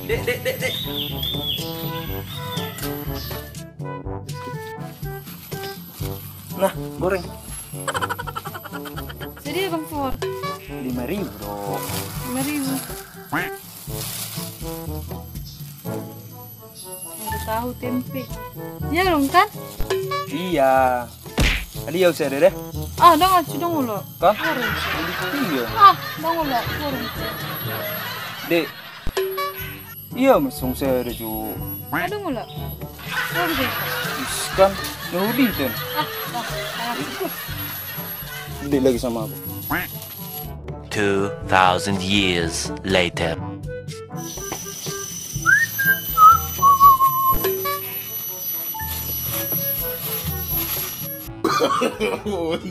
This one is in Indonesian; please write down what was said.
Dek. Nah, goreng. Jadi Bang For, 5.000 bro. 5.000. Ada tahu tempe. Iya dong kan? Iya. Tadi ya usah deh. Ah, dong lo. Kan? Kurang. Iya. Ah, dong lo. Kurang. Dek. Iya, mesong saya ada ju. Aduh lo. Kurang deh. Kan, Nudi kan. Ikut. Dek lagi sama aku. 2,000 years later. No.